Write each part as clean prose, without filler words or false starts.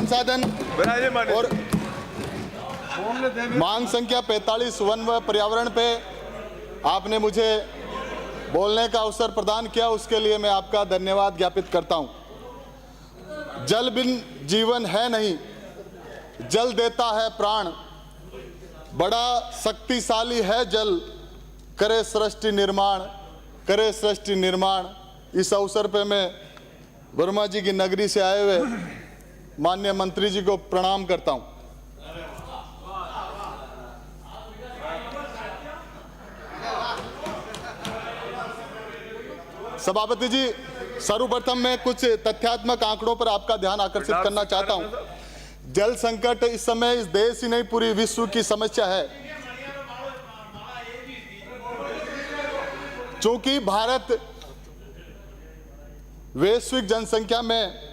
संसाधन और मांग संख्या 45 वन व पर्यावरण पे आपने मुझे बोलने का अवसर प्रदान किया, उसके लिए मैं आपका धन्यवाद ज्ञापित करता हूं। जल बिन जीवन है नहीं, जल देता है प्राण, बड़ा शक्तिशाली है जल, करे सृष्टि निर्माण, करे सृष्टि निर्माण। इस अवसर पे मैं वर्मा जी की नगरी से आए हुए माननीय मंत्री जी को प्रणाम करता हूं। सभापति जी, सर्वप्रथम मैं कुछ तथ्यात्मक आंकड़ों पर आपका ध्यान आकर्षित करना चाहता हूं। जल संकट इस समय इस देश ही नहीं पूरी विश्व की समस्या है। चूंकि भारत वैश्विक जनसंख्या में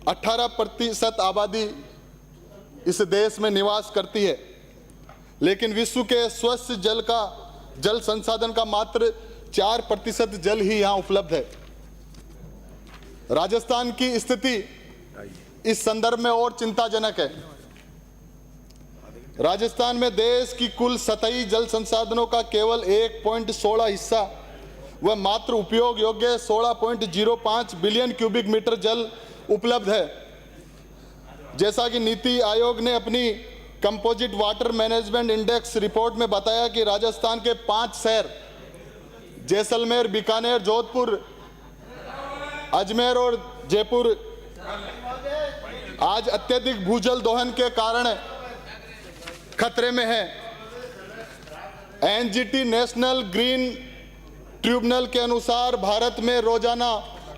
18% आबादी इस देश में निवास करती है, लेकिन विश्व के स्वच्छ जल संसाधन का मात्र 4% जल ही यहां उपलब्ध है। राजस्थान की स्थिति इस संदर्भ में और चिंताजनक है। राजस्थान में देश की कुल सतही जल संसाधनों का केवल 1.16 हिस्सा व मात्र उपयोग योग्य 16.05 बिलियन क्यूबिक मीटर जल उपलब्ध है। जैसा कि नीति आयोग ने अपनी composite water management index report में बताया कि राजस्थान के 5 शहर जैसलमेर, बीकानेर, जोधपुर, अजमेर और जयपुर आज अत्यधिक भूजल दोहन के कारण खतरे में है। एनजीटी नेशनल ग्रीन ट्रिब्यूनल के अनुसार भारत में रोजाना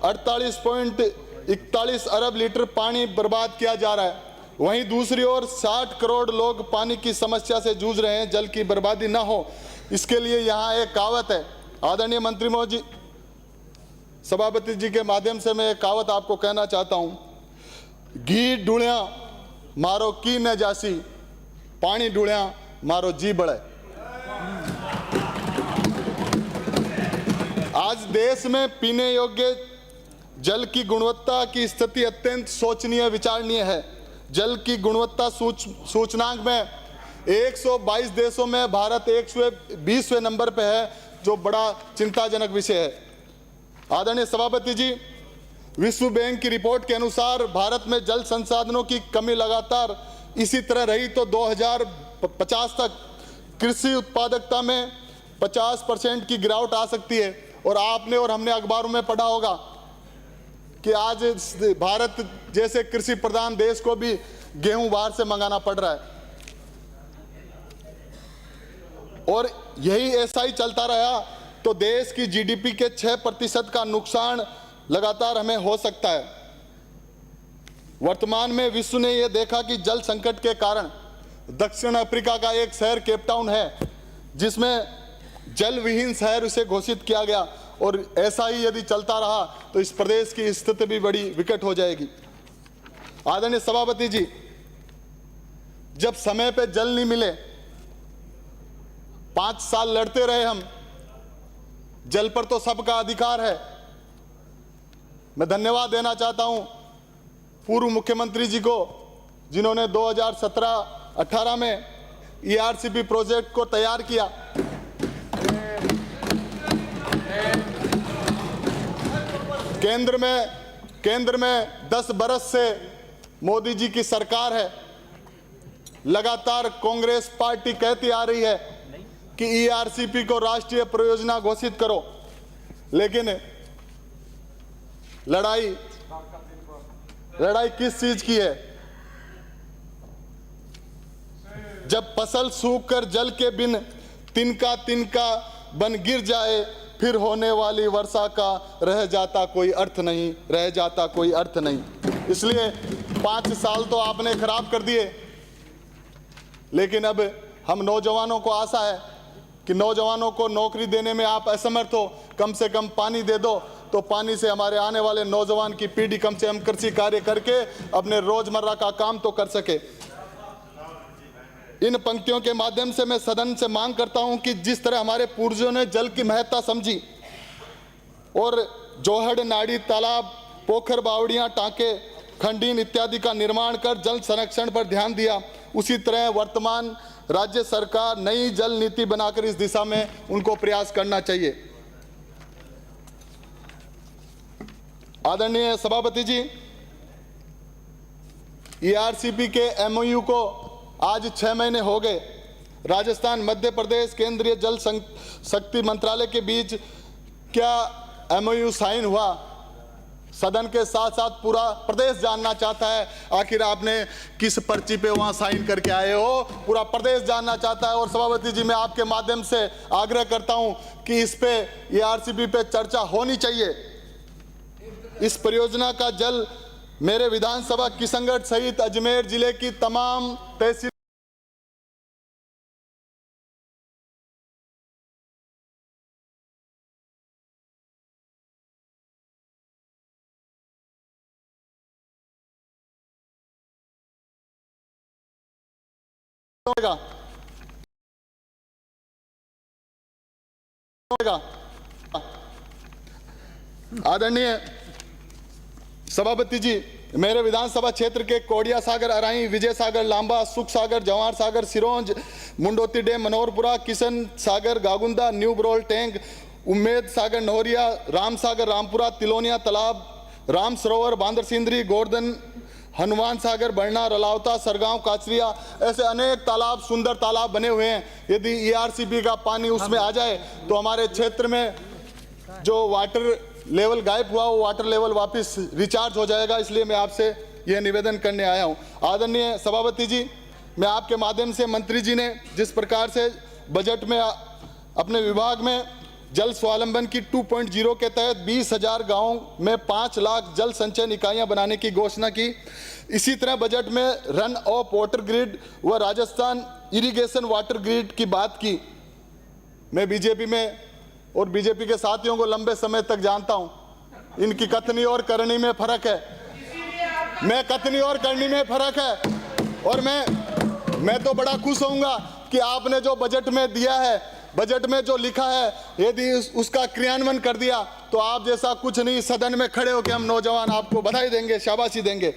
48.41 अरब लीटर पानी बर्बाद किया जा रहा है। वहीं दूसरी ओर 60 करोड़ लोग पानी की समस्या से जूझ रहे हैं। जल की बर्बादी न हो, इसके लिए यहाँ एक कहावत है। आदरणीय मंत्री महोदय जी, सभापति जी के माध्यम से मैं एक कहावत आपको कहना चाहता हूं। घी ढूंढिया मारो की न जासी, पानी ढूंढिया मारो जी बढ़े। आज देश में पीने योग्य जल की गुणवत्ता की स्थिति अत्यंत शोचनीय विचारणीय है। जल की गुणवत्ता सूचकांक में 122 देशों में भारत 120वें नंबर पे है, जो बड़ा चिंताजनक विषय है। आदरणीय सभापति जी, विश्व बैंक की रिपोर्ट के अनुसार भारत में जल संसाधनों की कमी लगातार इसी तरह रही तो 2050 तक कृषि उत्पादकता में 50% की गिरावट आ सकती है। और आपने और हमने अखबारों में पढ़ा होगा कि आज भारत जैसे कृषि प्रधान देश को भी गेहूं बाहर से मंगाना पड़ रहा है। और यही ऐसा ही चलता रहा तो देश की जीडीपी के 6% का नुकसान लगातार हमें हो सकता है। वर्तमान में विश्व ने यह देखा कि जल संकट के कारण दक्षिण अफ्रीका का एक शहर केपटाउन है, जिसमें जल विहीन शहर उसे घोषित किया गया। और ऐसा ही यदि चलता रहा तो इस प्रदेश की स्थिति भी बड़ी विकट हो जाएगी। आदरणीय सभापति जी, जब समय पे जल नहीं मिले, 5 साल लड़ते रहे हम। जल पर तो सबका अधिकार है। मैं धन्यवाद देना चाहता हूं पूर्व मुख्यमंत्री जी को, जिन्होंने 2017-18 में ईआरसीपी प्रोजेक्ट को तैयार किया। केंद्र में 10 बरस से मोदी जी की सरकार है। लगातार कांग्रेस पार्टी कहती आ रही है कि ईआरसीपी को राष्ट्रीय परियोजना घोषित करो, लेकिन लड़ाई किस चीज की है? जब फसल सूखकर जल के बिन तिनका तिनका बन गिर जाए, फिर होने वाली वर्षा का रह जाता कोई अर्थ नहीं, रह जाता कोई अर्थ नहीं। इसलिए 5 साल तो आपने खराब कर दिए, लेकिन अब हम नौजवानों को आशा है कि नौजवानों को नौकरी देने में आप असमर्थ हो, कम से कम पानी दे दो, तो पानी से हमारे आने वाले नौजवान की पीढ़ी कम से कम कृषि कार्य करके अपने रोजमर्रा का काम तो कर सके। इन पंक्तियों के माध्यम से मैं सदन से मांग करता हूं कि जिस तरह हमारे पूर्वजों ने जल की महत्ता समझी और जोहड़, नाड़ी, तालाब, पोखर, बावड़ियां, टांके खंडीन इत्यादि का निर्माण कर जल संरक्षण पर ध्यान दिया, उसी तरह वर्तमान राज्य सरकार नई जल नीति बनाकर इस दिशा में उनको प्रयास करना चाहिए। आदरणीय सभापति जी, ERCP के MOU को आज 6 महीने हो गए। राजस्थान, मध्य प्रदेश, केंद्रीय जल शक्ति मंत्रालय के बीच क्या MOU साइन हुआ? सदन के साथ साथ पूरा प्रदेश जानना चाहता है, आखिर आपने किस पर्ची पे वहां साइन करके आए हो, पूरा प्रदेश जानना चाहता है। और सभापति जी, मैं आपके माध्यम से आग्रह करता हूं कि इस पे ERCP पे चर्चा होनी चाहिए। इस परियोजना का जल मेरे विधानसभा किशनगढ़ सहित अजमेर जिले की तमाम तहसील आदरणीय सभापति जी, मेरे विधानसभा क्षेत्र के कोडिया सागर, अराई, विजय सागर, लांबा, सुख सागर, जवाहर सागर, सिरोंज, मुंडोती डैम, मनोहरपुरा, किशन सागर, गागुंदा, न्यू बरोल टैंक, उम्मेद सागर, नोहरिया, राम सागर, रामपुरा, तिलोनिया तालाब, राम सरोवर, बांदर सिंदरी, गोवर्धन, हनुमान सागर, बरना, रलावता, सरगांव, काचरिया, ऐसे अनेक तालाब, सुंदर तालाब बने हुए हैं। यदि ERCP का पानी उसमें आ जाए तो हमारे क्षेत्र में जो वाटर लेवल गायब हुआ वो वाटर लेवल वापस रिचार्ज हो जाएगा। इसलिए मैं आपसे यह निवेदन करने आया हूं। आदरणीय सभापति जी, मैं आपके माध्यम से मंत्री जी ने जिस प्रकार से बजट में अपने विभाग में जल स्वावलंबन की 2.0 के तहत 20,000 गाँवों में 5 लाख जल संचयन इकाइयां बनाने की घोषणा की, इसी तरह बजट में रन ऑफ वाटर ग्रिड व राजस्थान इरिगेशन वाटर ग्रिड की बात की। मैं बीजेपी में और बीजेपी के साथियों को लंबे समय तक जानता हूं। इनकी कथनी और करनी में फर्क है। मैं कथनी और करनी में फर्क है। और मैं तो बड़ा खुश होऊंगा कि आपने जो बजट में दिया है, बजट में जो लिखा है, यदि उसका क्रियान्वयन कर दिया तो आप जैसा कुछ नहीं, सदन में खड़े होकर हम नौजवान आपको बधाई देंगे, शाबाशी देंगे।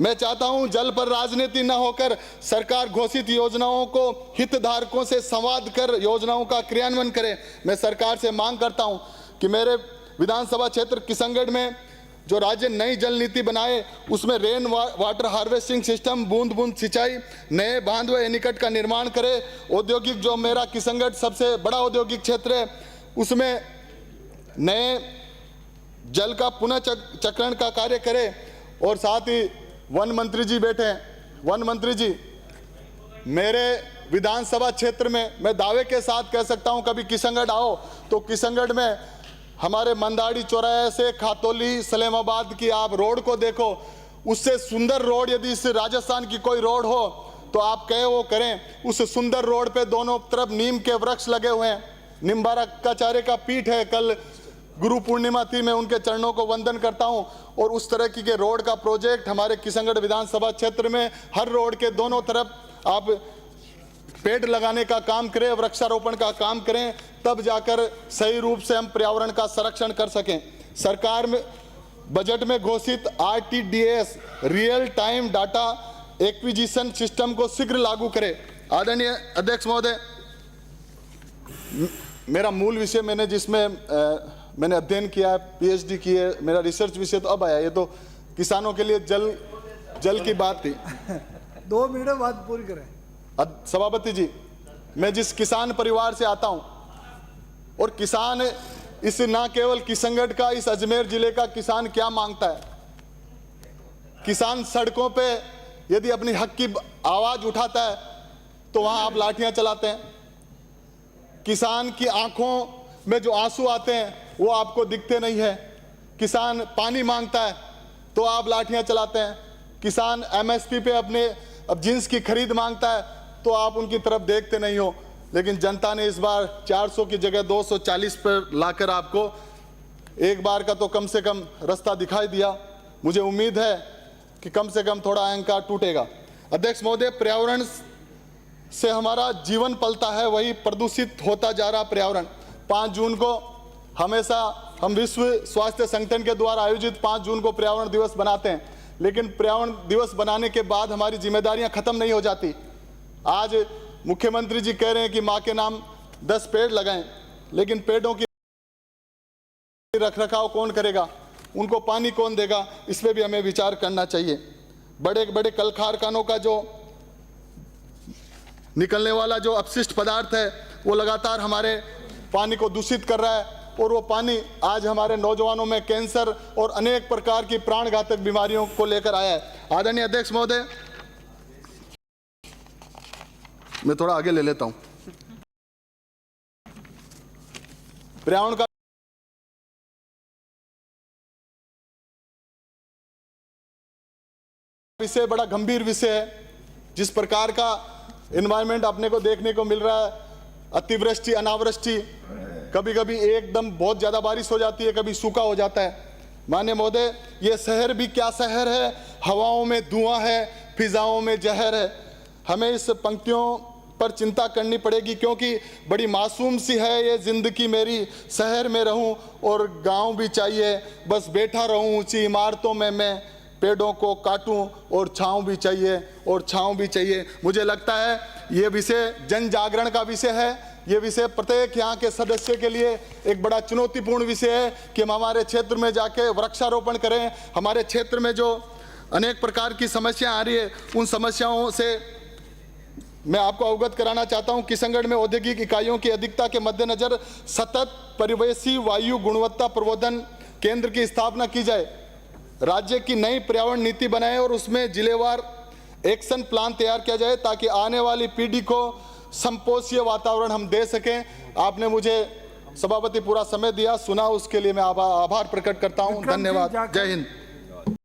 मैं चाहता हूं जल पर राजनीति न होकर सरकार घोषित योजनाओं को हितधारकों से संवाद कर योजनाओं का क्रियान्वयन करे। मैं सरकार से मांग करता हूं कि मेरे विधानसभा क्षेत्र किशनगढ़ में जो राज्य नई जल नीति बनाए उसमें रेन वाटर हार्वेस्टिंग सिस्टम, बूंद बूंद सिंचाई, नए बांध व एनीकट का निर्माण करे। औद्योगिक, जो मेरा किशनगढ़ सबसे बड़ा औद्योगिक क्षेत्र है, उसमें नए जल का पुनः चक्रण का कार्य करे। और साथ ही वन मंत्री जी बैठे हैं। वन मंत्री जी, मेरे विधानसभा क्षेत्र में मैं दावे के साथ कह सकता हूं, कभी किशनगढ़ आओ तो किशनगढ़ में हमारे मंदाड़ी चौराहे से खातौली सलेमाबाद की आप रोड को देखो, उससे सुंदर रोड यदि इस राजस्थान की कोई रोड हो तो आप कहे वो करें। उस सुंदर रोड पे दोनों तरफ नीम के वृक्ष लगे हुए हैं। निम्बारकाचार्य का पीठ है, कल गुरु पूर्णिमा थी, मैं उनके चरणों को वंदन करता हूं। और उस तरह की के रोड का प्रोजेक्ट हमारे किशनगढ़ विधानसभा क्षेत्र में हर रोड के दोनों तरफ आप पेड़ लगाने का काम करें, वृक्षारोपण का काम करें, तब जाकर सही रूप से हम पर्यावरण का संरक्षण कर सकें। सरकार में बजट में घोषित RTDS real time data acquisition system को शीघ्र लागू करें। आदरणीय अध्यक्ष महोदय, मेरा मूल विषय मैंने अध्ययन किया है, PhD की है, मेरा रिसर्च विषय तो अब आया, ये तो किसानों के लिए जल की बात थी। 2 मिनट बात पूरी करें। सभापति जी, मैं जिस किसान परिवार से आता हूं और किसान इस ना केवल किशनगढ़ का, इस अजमेर जिले का किसान क्या मांगता है। किसान सड़कों पे यदि अपनी हक की आवाज उठाता है तो वहां आप लाठियां चलाते हैं। किसान की आंखों में जो आंसू आते हैं वो आपको दिखते नहीं है। किसान पानी मांगता है तो आप लाठियां चलाते हैं। किसान MSP पे अपने अब जिन्स की खरीद मांगता है तो आप उनकी तरफ देखते नहीं हो। लेकिन जनता ने इस बार 400 की जगह 240 पर लाकर आपको एक बार का तो कम से कम रास्ता दिखाई दिया। मुझे उम्मीद है कि कम से कम थोड़ा अहंकार टूटेगा। अध्यक्ष महोदय, पर्यावरण से हमारा जीवन पलता है, वही प्रदूषित होता जा रहा पर्यावरण। 5 जून को हमेशा हम विश्व स्वास्थ्य संगठन के द्वारा आयोजित 5 जून को पर्यावरण दिवस बनाते हैं। लेकिन पर्यावरण दिवस बनाने के बाद हमारी जिम्मेदारियां खत्म नहीं हो जाती। आज मुख्यमंत्री जी कह रहे हैं कि मां के नाम 10 पेड़ लगाएं, लेकिन पेड़ों की रखरखाव कौन करेगा, उनको पानी कौन देगा, इस पे भी हमें विचार करना चाहिए। बड़े बड़े कल कारखानों का जो निकलने वाला जो अपशिष्ट पदार्थ है वो लगातार हमारे पानी को दूषित कर रहा है, और वो पानी आज हमारे नौजवानों में कैंसर और अनेक प्रकार की प्राणघातक बीमारियों को लेकर आया है। आदरणीय अध्यक्ष महोदय, मैं थोड़ा आगे ले लेता हूं। पर्यावरण का विषय बड़ा गंभीर विषय है। जिस प्रकार का एनवायरनमेंट अपने को देखने को मिल रहा है, अतिवृष्टि, अनावृष्टि, कभी कभी एकदम बहुत ज्यादा बारिश हो जाती है, कभी सूखा हो जाता है। माननीय महोदय, ये शहर भी क्या शहर है, हवाओं में धुआं है, फिजाओं में जहर है। हमें इस पंक्तियों पर चिंता करनी पड़ेगी, क्योंकि बड़ी मासूम सी है ये जिंदगी मेरी, शहर में रहूं और गांव भी चाहिए, बस बैठा रहूं ऊंची इमारतों में मैं, पेड़ों को काटूं और छांव भी चाहिए, और छांव भी चाहिए। मुझे लगता है ये विषय जन जागरण का विषय है। ये विषय प्रत्येक यहाँ के सदस्य के लिए एक बड़ा चुनौतीपूर्ण विषय है कि हम हमारे क्षेत्र में जाके वृक्षारोपण करें। हमारे क्षेत्र में जो अनेक प्रकार की समस्याएं आ रही है, उन समस्याओं से मैं आपको अवगत कराना चाहता हूं। किशनगढ़ में औद्योगिक इकाइयों की अधिकता के मद्देनजर सतत परिवेशी वायु गुणवत्ता प्रबंधन केंद्र की स्थापना की जाए, राज्य की नई पर्यावरण नीति बनाए और उसमें जिलेवार एक्शन प्लान तैयार किया जाए, ताकि आने वाली पीढ़ी को संपोषीय वातावरण हम दे सकें। आपने मुझे सभापति पूरा समय दिया, सुना, उसके लिए मैं आभार प्रकट करता हूं। धन्यवाद। जय हिंद।